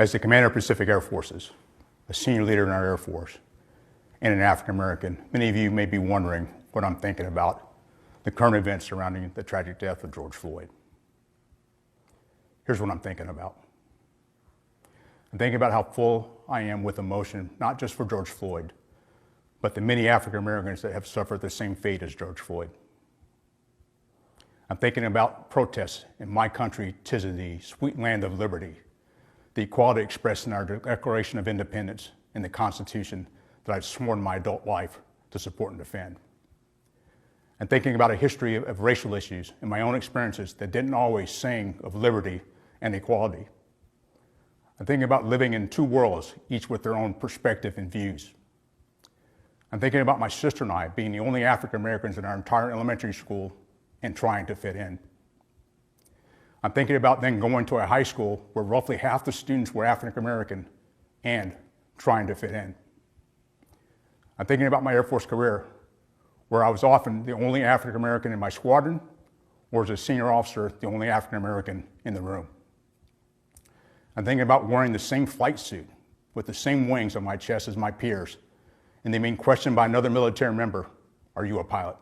As the Commander of Pacific Air Forces, a senior leader in our Air Force, and an African American, many of you may be wondering what I'm thinking about the current events surrounding the tragic death of George Floyd. Here's what I'm thinking about. I'm thinking about how full I am with emotion, not just for George Floyd, but the many African Americans that have suffered the same fate as George Floyd. I'm thinking about protests in my country, 'tis of thee, sweet land of liberty, the equality expressed in our Declaration of Independence and the Constitution that I've sworn my adult life to support and defend. I'm thinking about a history of racial issues and my own experiences that didn't always sing of liberty and equality. I'm thinking about living in two worlds, each with their own perspective and views. I'm thinking about my sister and I being the only African Americans in our entire elementary school and trying to fit in. I'm thinking about then going to a high school where roughly half the students were African American and trying to fit in. I'm thinking about my Air Force career, where I was often the only African American in my squadron, or as a senior officer, the only African American in the room. I'm thinking about wearing the same flight suit with the same wings on my chest as my peers, and then being questioned by another military member, "Are you a pilot?"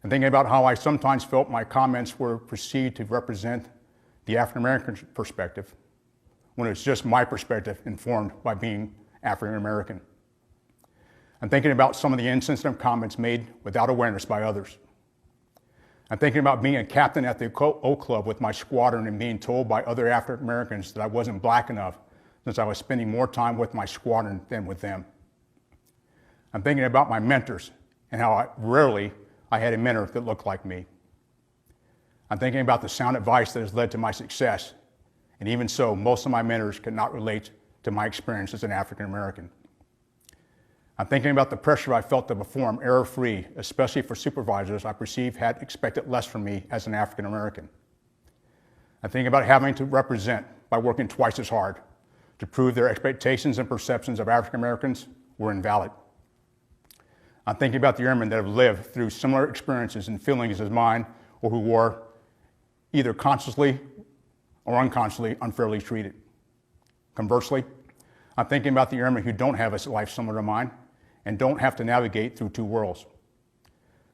I'm thinking about how I sometimes felt my comments were perceived to represent the African American perspective, when it's just my perspective informed by being African American. I'm thinking about some of the insensitive comments made without awareness by others. I'm thinking about being a captain at the O Club with my squadron and being told by other African Americans that I wasn't black enough since I was spending more time with my squadron than with them. I'm thinking about my mentors and how rarely I had a mentor that looked like me. I'm thinking about the sound advice that has led to my success, and even so, most of my mentors could not relate to my experience as an African American. I'm thinking about the pressure I felt to perform error-free, especially for supervisors I perceived had expected less from me as an African American. I'm thinking about having to represent by working twice as hard to prove their expectations and perceptions of African Americans were invalid. I'm thinking about the airmen that have lived through similar experiences and feelings as mine, or who were either consciously or unconsciously unfairly treated. Conversely, I'm thinking about the airmen who don't have a life similar to mine and don't have to navigate through two worlds.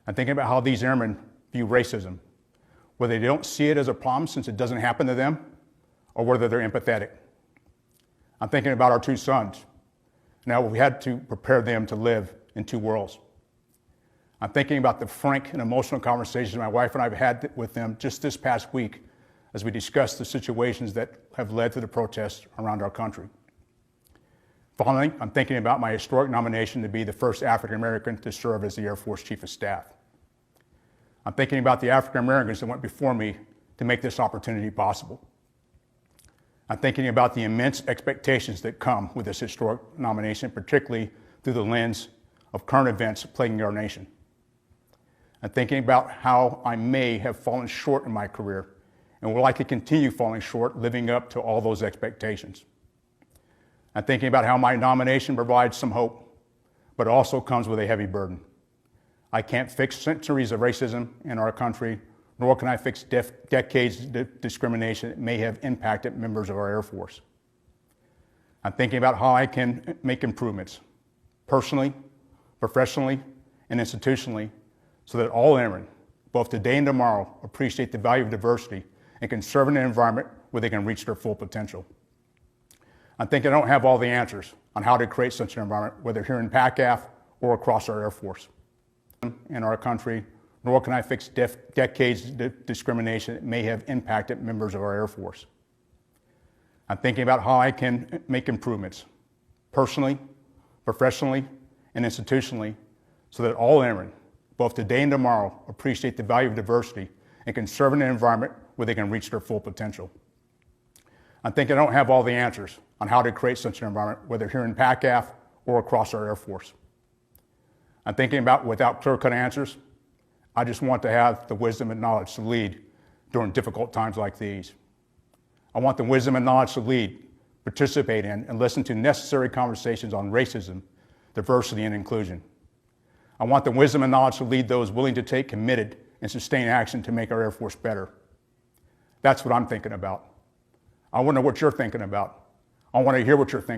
I'm thinking about how these airmen view racism, whether they don't see it as a problem since it doesn't happen to them, or whether they're empathetic. I'm thinking about our two sons. Now we had to prepare them to live in two worlds. I'm thinking about the frank and emotional conversations my wife and I have had with them just this past week as we discussed the situations that have led to the protests around our country. Finally, I'm thinking about my historic nomination to be the first African American to serve as the Air Force Chief of Staff. I'm thinking about the African Americans that went before me to make this opportunity possible. I'm thinking about the immense expectations that come with this historic nomination, particularly through the lens of current events plaguing our nation. I'm thinking about how I may have fallen short in my career and will likely continue falling short living up to all those expectations. I'm thinking about how my nomination provides some hope, but also comes with a heavy burden. I can't fix centuries of racism in our country, nor can I fix decades of discrimination that may have impacted members of our Air Force. I'm thinking about how I can make improvements, personally, professionally, and institutionally, so that all airmen, both today and tomorrow, appreciate the value of diversity and can serve in an environment where they can reach their full potential. I think I don't have all the answers on how to create such an environment, whether here in PACAF or across our Air Force. In our country, nor can I fix decades of discrimination that may have impacted members of our Air Force. I'm thinking about how I can make improvements, personally, professionally, and institutionally, so that all airmen, both today and tomorrow, appreciate the value of diversity and can serve in an environment where they can reach their full potential. I think I don't have all the answers on how to create such an environment, whether here in PACAF or across our Air Force. I'm thinking about, without clear-cut answers, I just want to have the wisdom and knowledge to lead during difficult times like these. I want the wisdom and knowledge to lead, participate in, and listen to necessary conversations on racism, diversity, and inclusion. I want the wisdom and knowledge to lead those willing to take committed and sustained action to make our Air Force better. That's what I'm thinking about. I want to know what you're thinking about. I want to hear what you're thinking.